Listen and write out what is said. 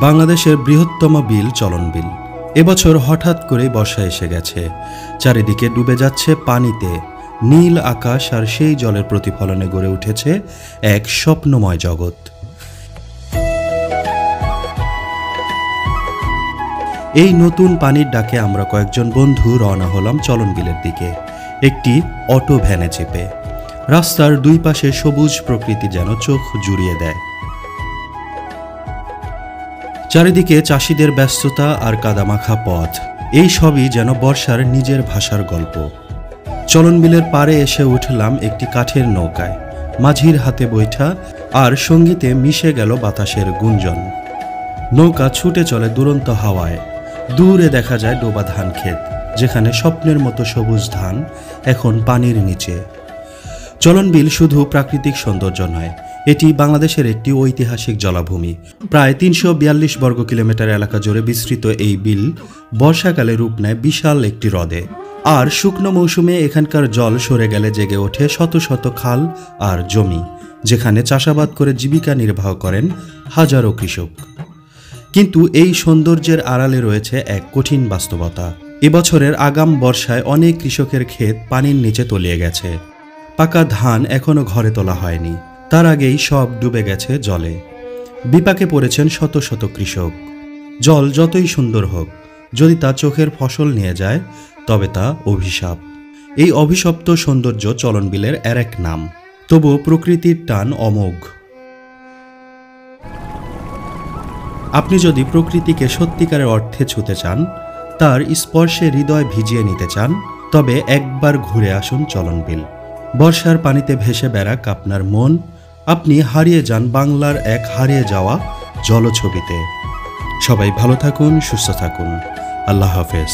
বাংলাদেশের বৃহত্তম বিল চলন বিল। এবছর হঠাৎ করে বর্ষা এসে গেছে, চারিদিকে ডুবে যাচ্ছে পানিতে। নীল আকাশ আর সেই জলের প্রতিফলনে গড়ে উঠেছে এক স্বপ্নময় জগৎ। এই নতুন পানির ডাকে আমরা কয়েকজন বন্ধু রওনা হলাম চলন বিলের দিকে, একটি অটো ভ্যানে চেপে। রাস্তার দুই পাশে সবুজ প্রকৃতি যেন চোখ জুড়িয়ে দেয়। চারিদিকে চাষিদের ব্যস্ততা আর কাদামাখা পথ, এই সবই যেন বর্ষার নিজের ভাষার গল্প। চলন বিলের পাড়ে এসে উঠলাম একটি কাঠের নৌকায়, মাঝির হাতে বৈঠা আর সঙ্গীতে মিশে গেল বাতাসের গুঞ্জন। নৌকা ছুটে চলে দুরন্ত হাওয়ায়। দূরে দেখা যায় ডোবা ধান ক্ষেত, যেখানে স্বপ্নের মতো সবুজ ধান এখন পানির নিচে। চলন বিল শুধু প্রাকৃতিক সৌন্দর্য নয়, এটি বাংলাদেশের একটি ঐতিহাসিক জলাভূমি। প্রায় ৩৪২ বর্গ কিলোমিটার এলাকা জুড়ে বিস্তৃত এই বিল বর্ষাকালে রূপ নেয় বিশাল একটি হ্রদে, আর শুকনো মৌসুমে এখানকার জল সরে গেলে জেগে ওঠে শত শত খাল আর জমি, যেখানে চাষাবাদ করে জীবিকা নির্বাহ করেন হাজারো কৃষক। কিন্তু এই সৌন্দর্যের আড়ালে রয়েছে এক কঠিন বাস্তবতা। এবছরের আগাম বর্ষায় অনেক কৃষকের ক্ষেত পানির নিচে তলিয়ে গেছে। পাকা ধান এখনো ঘরে তোলা হয়নি, তার আগেই সব ডুবে গেছে জলে। বিপাকে পড়েছেন শত শত কৃষক। জল যতই সুন্দর হোক, যদি তা চোখের ফসল নিয়ে যায়, তবে তা অভিশাপ। এই অভিশপ্ত সৌন্দর্য চলন বিলের এক নাম। তবু প্রকৃতির টান অমোঘ। আপনি যদি প্রকৃতিকে সত্যিকারের অর্থে ছুঁতে চান, তার স্পর্শে হৃদয় ভিজিয়ে নিতে চান, তবে একবার ঘুরে আসুন চলন বিল। বর্ষার পানিতে ভেসে বেড়াক আপনার মন, আপনি হারিয়ে যান বাংলার এক হারিয়ে যাওয়া জলছবিতে। সবাই ভালো থাকুন, সুস্থ থাকুন। আল্লাহ হাফেজ।